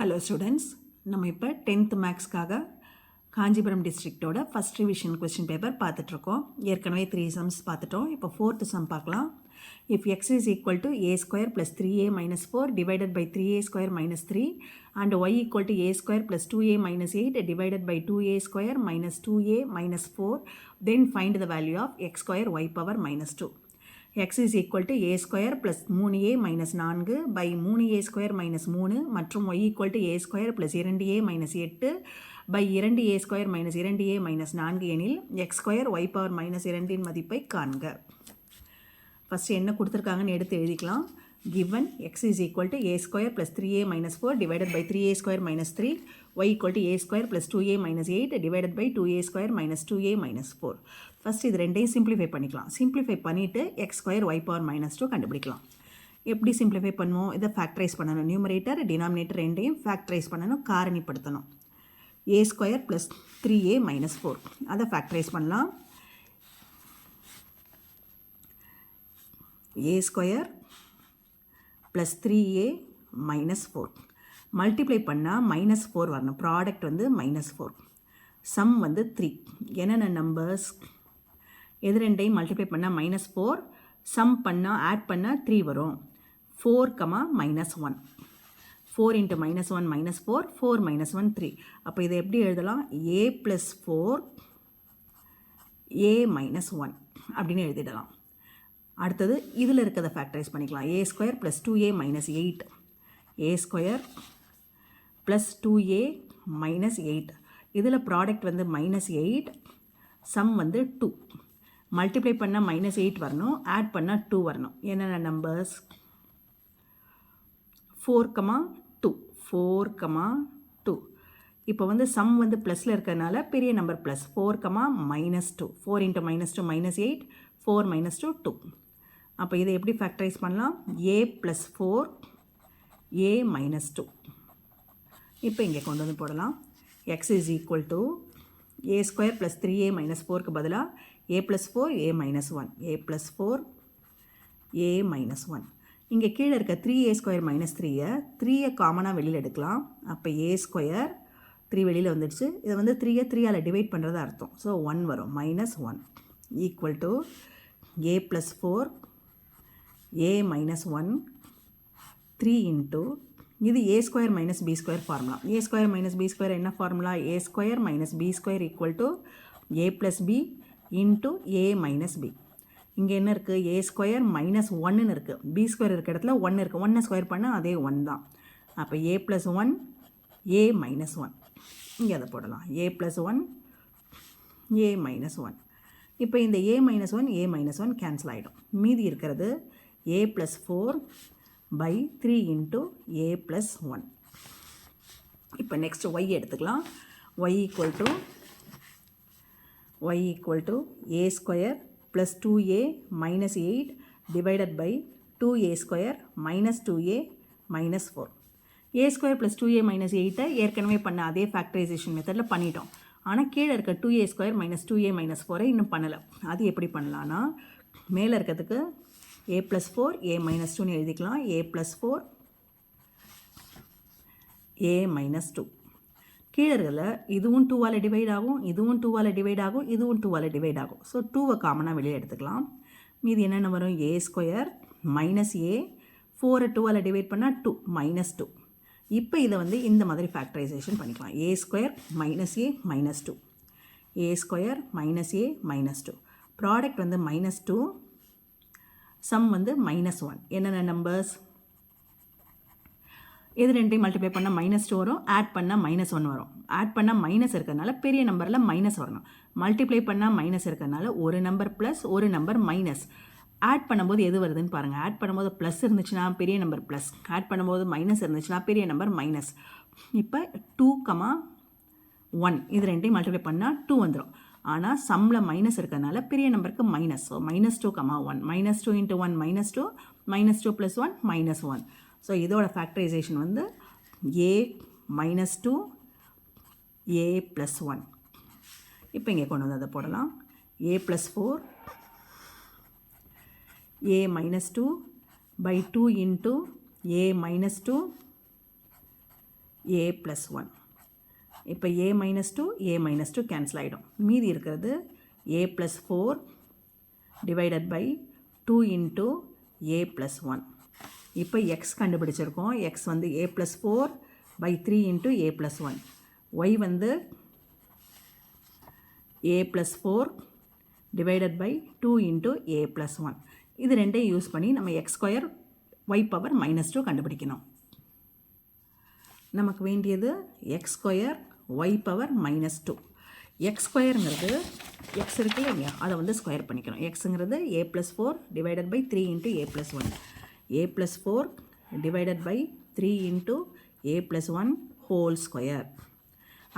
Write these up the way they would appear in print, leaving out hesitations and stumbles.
Hello students, நம்ம இப்போ 10th மேக்ஸ்க்காக காஞ்சிபுரம் டிஸ்ட்ரிக்டோட ஃபஸ்ட் ரிவிஷன் கொஸ்டின் பேப்பர் பார்த்துட்ருக்கோம். ஏற்கனவே 3 சம்ஸ் பார்த்துட்டோம். இப்போ 4th சம் பார்க்கலாம். If x is equal to a square plus 3a minus 4 divided by 3a square minus 3 and y equal to a square plus 2a minus 8 divided by 2a square minus 2a minus 4 then find the value of x square y power minus 2. x is equal to a square plus 3a minus 4 by 3a square minus 3 மற்றும் y equal to a square plus 2a minus 8 by 2a square minus 2a minus 4 எனில் x square y power minus 2 இன் மதிப்பை காண்க. First என்ன கொடுத்துருக்காங்கன்னு எடுத்து எழுதிக்கலாம். given x is equal to a square plus 3a minus 4 divided by 3a square minus 3 y equal to a square plus 2a minus 8 divided by 2a square minus 2a minus 4. First இது ரெண்டையும் simplify பண்ணிக்கலாம். Simplify பண்ணிவிட்டு x square y power minus 2 கண்டுபிடிக்கலாம். எப்படி simplify பண்ணுவோம்? இதை factorise பண்ணணும். Numerator denominator ரெண்டையும் ஃபேக்டரைஸ் பண்ணணும், காரணிப்படுத்தணும். A square plus 3a minus 4 அதை ஃபேக்டரைஸ் பண்ணலாம். A square plus 3a minus 4 multiply பண்ணால் மைனஸ் 4 வரணும். ப்ராடக்ட் வந்து மைனஸ் 4. சம் வந்து 3. என்னென்ன நம்பர்ஸ்? எது ரெண்டையும் மல்டிப்ளை பண்ணால் மைனஸ் 4, சம் பண்ணால் ஆட் பண்ணால் 3 வரும். 4, minus 1. 4 into minus 1 minus 4, 4 minus 1 3. அப்போ இதை எப்படி எழுதலாம்? a ப்ளஸ் 4 a மைனஸ் 1 அப்படின்னு எழுதிடலாம். அடுத்தது இதில் இருக்கிறத ஃபேக்டரைஸ் பண்ணிக்கலாம். a square plus 2a minus 8 a square plus 2a minus 8. இதில் ப்ராடக்ட் வந்து மைனஸ் 8, சம் வந்து 2. மல்டிப்ளை பண்ணால் மைனஸ் 8 வரணும், ஆட் பண்ணால் 2 வரணும். என்னென்ன நம்பர்ஸ்? 4, 2. இப்போ வந்து சம் வந்து ப்ளஸில் இருக்கிறதுனால பெரிய number plus 4, minus 2. 4 into minus 2 minus 8, 4 minus 2 2. அப்போ இதை எப்படி ஃபேக்டரைஸ் பண்ணலாம்? a plus 4 a minus 2. இப்போ இங்கே கொண்டு வந்து போடலாம். x is equal to a square plus 3a minus 4க்கு பதிலாக a plus 4 a minus 1 a plus 4 a minus 1. இங்கே கீழே இருக்க 3a square minus 3யை காமனாக வெளியில் எடுக்கலாம். அப்போ a square 3 வெளியில் வந்துடுச்சு. இதை வந்து 3யை 3ஆல் டிவைட் பண்ணுறது அர்த்தம். ஸோ 1 வரும். Minus 1 equal to a plus 4 a minus 1 3 into இது a square minus b square formula. a square minus b square என்ன formula? a square minus b square equal to a plus b into a minus b. இங்கே என்ன இருக்குது? a square minus 1ன்னு இருக்குது. B square இருக்க இடத்துல 1 இருக்குது. 1 square பண்ணால் அதே 1 தான். அப்போ a ப்ளஸ் 1 a மைனஸ் 1 இங்கே அதை போடலாம். a plus 1 a minus 1. இப்போ இந்த a minus 1 a minus 1 cancel ஆகிடும். மீதி இருக்கிறது a plus 4 by 3 into a plus 1. இப்போ நெக்ஸ்ட் y எடுத்துக்கலாம். y equal to a square plus 2a minus 8 divided by 2a square minus 2a minus 4. a square plus 2a minus 8 ஏற்கனவே பண்ண அதே factorisation மெத்தடில் பண்ணிட்டோம். ஆனால் கீழே இருக்க 2a square minus 2a minus 4 இன்னும் பண்ணலை. அது எப்படி பண்ணலான்னா, மேலே இருக்கிறதுக்கு a plus 4 a minus 2ன்னு எழுதிக்கலாம். a plus 4 a minus 2. கீழே இருக்கல இதுவும் 2ஆல் டிவைட் ஆகும், இதுவும் 2ஆல் டிவைட் ஆகும், இதுவும் 2ஆல் டிவைட் ஆகும். ஸோ 2வை காமனாக வெளியே எடுத்துக்கலாம். மீது என்னென்ன வரும்? a ஸ்கொயர் மைனஸ் a 4 2ஆல் டிவைட் பண்ணால் 2 மைனஸ் 2. இப்போ இதை வந்து இந்த மாதிரி ஃபேக்டரைசேஷன் பண்ணிக்கலாம். a square minus a minus 2 a square minus a minus 2. Product வந்து மைனஸ் 2, சம் வந்து மைனஸ் 1. என்னென்ன நம்பர்ஸ்? இது ரெண்டையும் மல்டிப்ளை பண்ணால் மைனஸ் 2 வரும், ஆட் பண்ணால் மைனஸ் 1 வரும். ஆட் பண்ணால் மைனஸ் இருக்கிறதுனால பெரிய நம்பரில் மைனஸ் வரணும். மல்டிப்ளை பண்ணால் மைனஸ் இருக்கிறதுனால ஒரு நம்பர் ப்ளஸ் ஒரு நம்பர் மைனஸ். ஆட் பண்ணும்போது எது வருதுன்னு பாருங்கள். ஆட் பண்ணும்போது ப்ளஸ் இருந்துச்சுன்னா பெரிய நம்பர் ப்ளஸ், ஆட் பண்ணும்போது மைனஸ் இருந்துச்சுன்னா பெரிய நம்பர் மைனஸ். இப்போ 2, 1 இது ரெண்டையும் மல்டிப்ளை பண்ணால் 2 வந்துடும். ஆனால் சம்மில் மைனஸ் இருக்கிறதுனால பெரிய நம்பருக்கு minus. So minus 2, 1 minus 2 into 1 minus 2 minus 2 plus 1 minus 1. So இதோட ஃபேக்டரைசேஷன் வந்து a மைனஸ் 2 a ப்ளஸ் 1. இப்போ இங்கே கொண்டு வந்து அதை போடலாம். a plus 4 a minus 2 by 2 into a minus 2 a plus 1. இப்போ a minus 2 கேன்சல் ஆகிடும். மீதி இருக்கிறது a plus 4 divided by 2 into a plus 1. இப்போ x கண்டுபிடிச்சிருக்கோம். x வந்து a plus 4 by 3 into a plus 1. y வந்து a plus 4 divided by 2 into a plus 1. இது ரெண்டையும் யூஸ் பண்ணி நம்ம x square y power minus 2 கண்டுபிடிக்கணும். நமக்கு வேண்டியது x square y power minus 2. x ஸ்கொயருங்கிறது x இருக்குல்ல இல்லையா, அதை வந்து ஸ்கொயர் பண்ணிக்கணும். xங்கிறது a plus 4 divided by 3 into a plus 1. a plus 4 divided by 3 into a plus 1 whole square.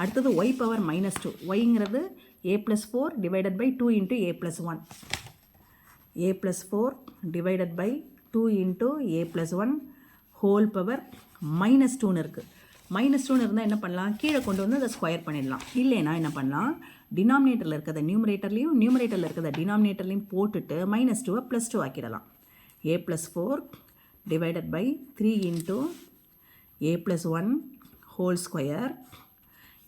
அடுத்தது y power minus 2. yங்கிறது a plus 4 divided by 2 into a plus 1. a plus 4 divided by 2 into a plus 1 whole power minus 2ன்னு இருக்குது. Minus 2ன்னு இருந்தால் என்ன பண்ணலாம், கீழே கொண்டு வந்து அதை ஸ்கொயர் பண்ணிடலாம். இல்லைன்னா என்ன பண்ணலாம், டினாமினேட்டரில் இருக்கிறத நியூமரேட்டர்லையும் நியூமரேட்டரில் இருக்கிறத டினாமினேட்டர்லையும் போட்டுட்டு minus 2 + 2 ஆக்கிடலாம். a plus 4 divided by 3 into a plus 1 whole square.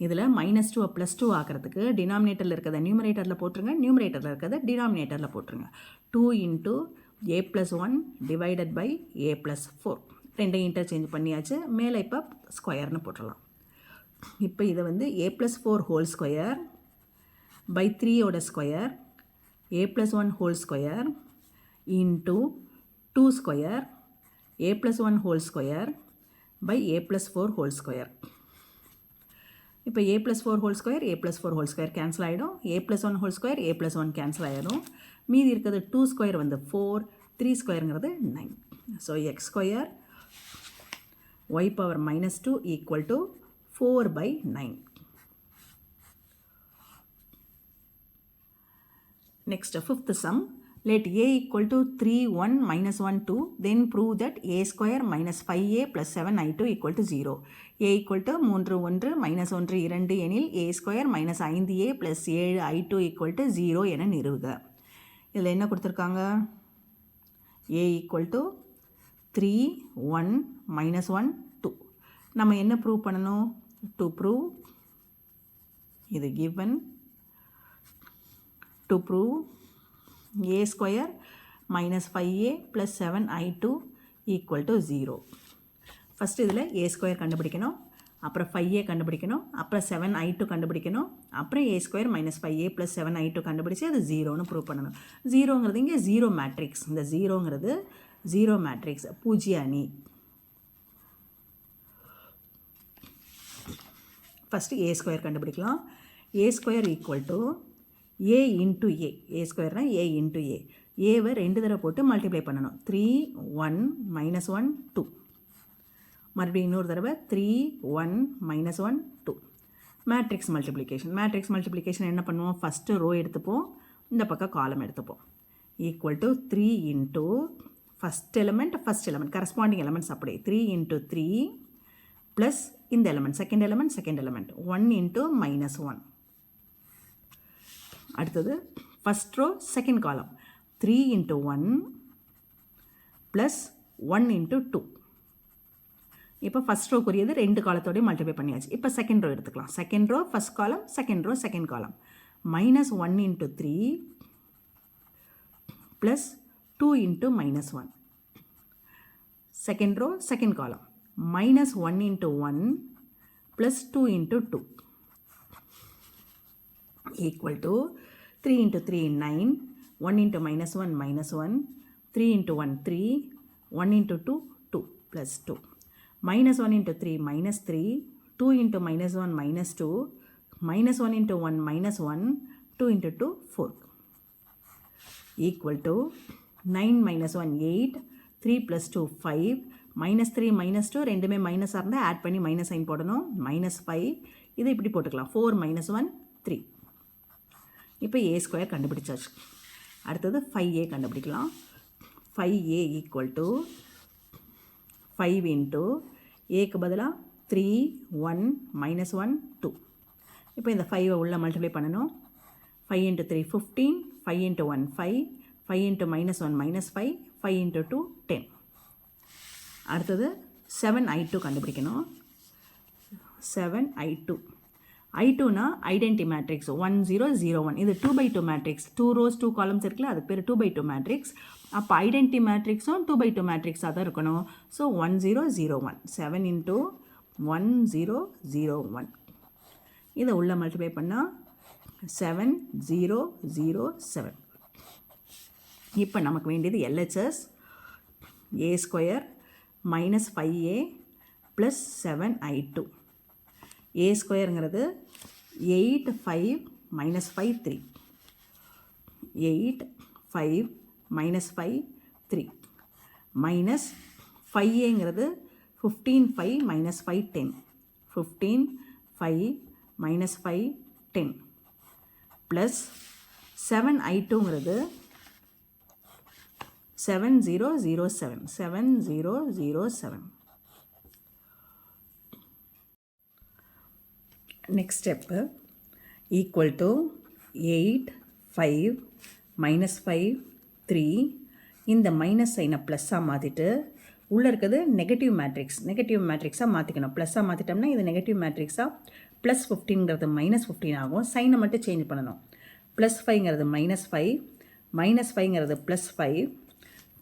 இதில் மைனஸ் 2 + 2 ஆக்கிறதுக்கு டினாமினேட்டரில் இருக்கிறத நியூமரேட்டரில் போட்டுருங்க, நியூமரேட்டரில் இருக்கிறத டினாமினேட்டரில் போட்டுருங்க. 2 into a plus 1 divided by a plus 4. ரெண்டையும் இன்டர்சேஞ்ச் பண்ணியாச்சு. மேலே இப்போ ஸ்கொயர்னு போட்டுடலாம். இப்போ இதை வந்து a plus 4 whole square by 3 square a plus 1 whole square into 2 square a plus 1 whole square by a plus 4 whole square. இப்போ a plus 4 whole square a plus 4 whole square cancel ஆகிடும். a plus 1 whole square a plus 1 cancel ஆகிடும். மீதி இருக்கிறது 2 square வந்து 4, 3 ஸ்கொயருங்கிறது 9. So X square y power minus 2 equal to 4/9. Next, fifth sum. Let a equal to 3, 1, minus 1, 2. Then prove that a square minus 5a plus 7i2 equal to 0. a equal to 3, 1, minus 1, 2 எனில் a square minus 5a plus 7i2 equal to 0 என நிறுவுக. இதில் என்ன கொடுத்துருக்காங்க, a equal to 3, 1, minus 1, 2. நம்ம என்ன prove பண்ணணும், to prove இது given to prove a square minus 5a plus 7i2 equal to 0. First இதில் a ஸ்கொயர் கண்டுபிடிக்கணும், அப்புறம் 5a கண்டுபிடிக்கணும், அப்புறம் 7i2 கண்டுபிடிக்கணும், அப்புறம் a square minus 5a plus 7i2 கண்டுபிடிச்சி அது 0ன்னு ப்ரூவ் பண்ணணும். 0ங்கிறது இங்கே 0 மேட்ரிக்ஸ். இந்த 0ங்கிறது 0 மேட்ரிக்ஸ், பூஜ்ய அணி. ஃபஸ்ட்டு a ஸ்கொயர் கண்டுபிடிக்கலாம். a square equal to a into a ஸ்கொயர்னால் a into ஏவை 2 தடவை போட்டு மல்டிப்ளை பண்ணணும். 3, 1, minus 1, 2. மறுபடியும் இன்னொரு தடவை 3, 1, minus 1, 2. மேட்ரிக்ஸ் மல்டிப்ளிகேஷன் என்ன பண்ணுவோம், ஃபஸ்ட்டு ரோ எடுத்துப்போம், இந்த பக்கம் காலம் எடுத்துப்போம். Equal to 3 into first element corresponding elements அப்படியே 3 இன்ட்டு 3 ப்ளஸ் இந்த element second element 1 into minus 1. அடுத்தது ஃபஸ்ட் ரோ செகண்ட் காலம் 3 இன்ட்டு 1 ப்ளஸ் 1 இன்ட்டு 2. இப்போ ஃபஸ்ட் ரோக்குரியது 2 காலத்தோடய மல்டிப்ளை பண்ணியாச்சு. இப்போ செகண்ட் ரோ எடுத்துக்கலாம். Second row first column, second row second column. Minus 1 into 3 plus 2 into minus 1. Second row second column minus 1 into 1 plus 2 into 2 equal to 3 into 3 9, 1 into minus 1 minus 1, 3 into 1 3, 1 into 2 2 plus 2. Minus 1 into 3 minus 3, 2 into minus 1 minus 2, minus 1 into 1 minus 1, 2 into 2 4. Equal to 9 minus 1 8, 3 plus 2 5, minus 3 minus 2 ரெண்டுமே மைனஸாக இருந்தால் add பண்ணி minus sign போடணும். minus 5 இது இப்படி போட்டுக்கலாம். 4 minus 1 3. இப்போ a square கண்டுபிடிச்சாச்சு. அடுத்தது 5a கண்டுபிடிக்கலாம். 5a ஈக்குவல் டு 5 இன்ட்டு ஏக்கு பதிலாக 3, 1, minus 1, 2. இப்போ இந்த 5 உள்ள மல்டிப்ளை பண்ணணும். 5 into 3 15, 5 into 1 5, 5 into minus 1 minus 5, 5 into 2 10. அடுத்தது 7i2 கண்டுபிடிக்கணும். 7 I2. I2னா ஐடென்டி மேட்ரிக்ஸ் 1 0 0 1. இது 2x2 மேட்ரிக்ஸ். 2 rows 2 columns இருக்குல்ல, அதுக்கு பேர் 2x2 மேட்ரிக்ஸ். அப்போ ஐடென்டி மேட்ரிக்ஸும் 2x2 மேட்ரிக்ஸாக தான் இருக்கணும். ஸோ 1 0 0 1. 7 into 1 0 0 1. இதை உள்ள மல்டிப்ளை பண்ணால் 7 0 0 7. இப்போ நமக்கு வேண்டியது LHS a square minus 5a plus 7I2. a ஸ்கொயருங்கிறது 8 5 மைனஸ் 5 3. 8 5 மைனஸ் 5 3 மைனஸ் 5aங்கிறது 15 5 மைனஸ் 5 10. 15 5 மைனஸ் 5 10 ப்ளஸ் 7I2ங்கிறது 7007. 7007. Next step, equal to 8 5 minus 5 3. இந்த மைனஸ் சைனை ப்ளஸ்ஸாக மாற்றிட்டு உள்ளே இருக்கிறது நெகட்டிவ் மேட்ரிக்ஸாக மாற்றிக்கணும். ப்ளஸ்ஸாக மாற்றிட்டோம்னா இது நெகட்டிவ் மேட்ரிக்ஸாக ப்ளஸ் 15ங்கிறது மைனஸ் 15 ஆகும். சைனை மட்டும் சேஞ்ச் பண்ணணும். ப்ளஸ் 5ங்கிறது மைனஸ் 5, மைனஸ் 5ங்கிறது ப்ளஸ் 5,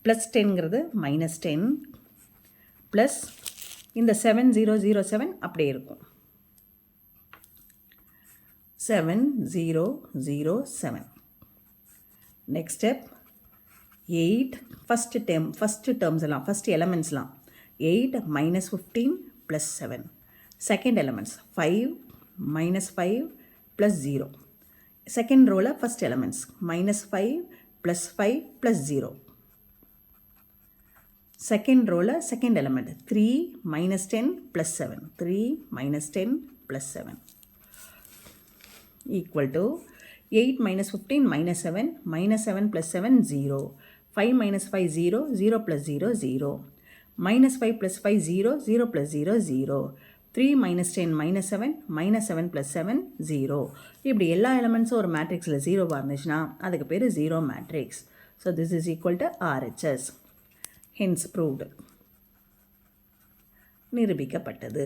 ப்ளஸ் 10ங்கிறது மைனஸ் 10 ப்ளஸ் இந்த 7007 அப்படியே இருக்கும். 7007. நெக்ஸ்ட் ஸ்டெப் 8 ஃபஸ்ட்டு டேர்ம்ஸ்லாம் ஃபஸ்ட் எலமெண்ட்ஸ்லாம் 8 minus 15 plus 7. Second elements 5 minus 5 plus 0. Second ரோவில் first elements minus 5 plus 5 plus 0. Second ரோவில் second element 3 minus 10 plus 7. 3 minus 10 plus 7 equal to 8 minus 15 minus 7 plus 7 0. 5 minus 5 0, 0 plus 0 0. Minus 5 plus 5 0, 0 plus 0 0. 3 minus 10 minus 7, minus 7 plus 7 0. இப்படி எல்லா எலமெண்ட்ஸும் ஒரு மேட்ரிக்ஸில் 0 இருந்துச்சுன்னா அதுக்கு பேர் 0 matrix. So this is equal to RHS. Hence proved. நிரூபிக்கப்பட்டது.